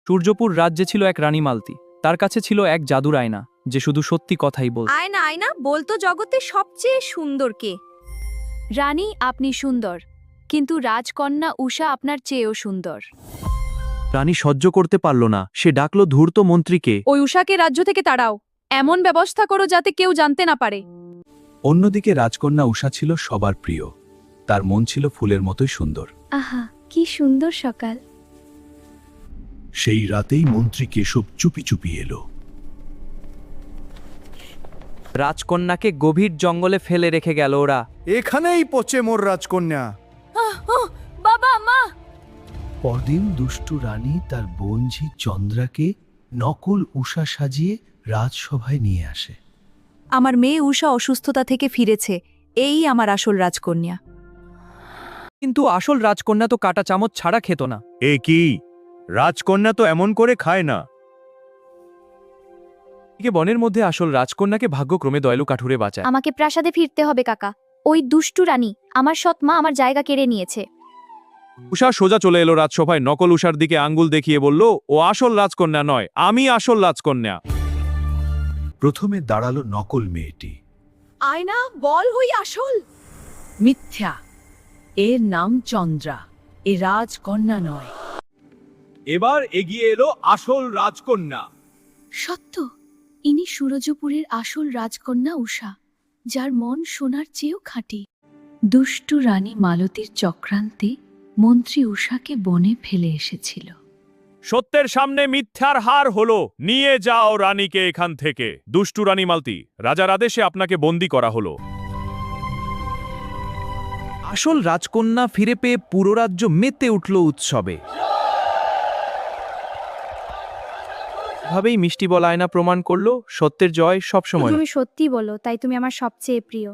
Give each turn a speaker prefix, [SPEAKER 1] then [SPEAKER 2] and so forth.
[SPEAKER 1] সূর্যপুর রাজ্যে ছিল এক রানী মালতী। তার কাছে ছিল এক জাদুর আয়না, যে শুধু সত্যি কথাই বলত।
[SPEAKER 2] আয়না আয়না বলতো জগতে সবচেয়ে সুন্দর কে?
[SPEAKER 3] রানী, আপনি সুন্দর, কিন্তু রাজকন্যা উষা আপনার চেয়েও সুন্দর।
[SPEAKER 1] রানী সহ্য করতে পারল না, সে ডাকল ধূর্ত মন্ত্রীকে।
[SPEAKER 3] ওই উষাকে রাজ্য থেকে তাড়াও, এমন ব্যবস্থা করো যাতে কেউ জানতে না পারে।
[SPEAKER 4] অন্যদিকে রাজকন্যা উষা ছিল সবার প্রিয়। তার মন ছিল ফুলের মতোই সুন্দর।
[SPEAKER 3] আহা, কি সুন্দর সকাল।
[SPEAKER 4] সেই রাতেই মন্ত্রী কেশব চুপি চুপি এলো।
[SPEAKER 1] রাজকন্যাকে গভীর জঙ্গলে ফেলে রেখে গেল ওরা।
[SPEAKER 5] এখানেই পচে মোর রাজকন্যা।
[SPEAKER 3] বাবা, মা!
[SPEAKER 4] পরদিন দুষ্টু রানী তার বোনঝি চন্দ্রাকে নকল উষা সাজিয়ে রাজসভায় নিয়ে আসে।
[SPEAKER 2] আমার মেয়ে উষা অসুস্থতা থেকে ফিরেছে, এই আমার আসল রাজকন্যা।
[SPEAKER 1] কিন্তু আসল রাজকন্যা তো কাটা চামচ ছাড়া খেত না।
[SPEAKER 5] এ কি, রাজকন্যা তো এমন করে খায় না।
[SPEAKER 1] বনের মধ্যে আসল রাজকন্যাকে ভাগ্যক্রমে দয়ালু কাঠুরে বাঁচায়।
[SPEAKER 3] আমাকে প্রাসাদে ফিরতে হবে কাকা। ওই দুষ্টু রানী, আমার সৎ মা, আমার জায়গা কেড়ে নিয়েছে।
[SPEAKER 6] উষা সোজা চলে এলো রাজসভায়, নকল উষার দিকে আঙ্গুল দেখিয়ে বলল, ও আসল রাজকন্যা নয়, আমি আসল রাজকন্যা।
[SPEAKER 4] প্রথমে দাঁড়ালো নকল মেয়েটি।
[SPEAKER 2] আয়না বল হই আসল।
[SPEAKER 7] মিথ্যা, এর নাম চন্দ্রা, এ রাজকন্যা নয়।
[SPEAKER 6] এবার এগিয়ে এলো আসল রাজকন্যা।
[SPEAKER 3] সত্য, ইনি সুরজপুরের আসল রাজকন্যা উষা, যার মন সোনার চেয়েও খাঁটি। দুষ্টু রানী মালতীর চক্রান্তে মন্ত্রী উষাকে বনে ফেলে এসেছিল।
[SPEAKER 6] সত্যের সামনে মিথ্যার হার হলো। নিয়ে যাও রানীকে এখান থেকে। দুষ্টু রানী মালতী, রাজার আদেশে আপনাকে বন্দী করা হলো।
[SPEAKER 1] আসল রাজকন্যা ফিরে পেয়ে পুরো রাজ্য মেতে উঠল উৎসবে। ভাবেই মিষ্টি বলা আয়না প্রমাণ করলো সত্যের জয় সবসময়।
[SPEAKER 3] তুমি সত্যি বলো, তাই তুমি আমার সবচেয়ে প্রিয়।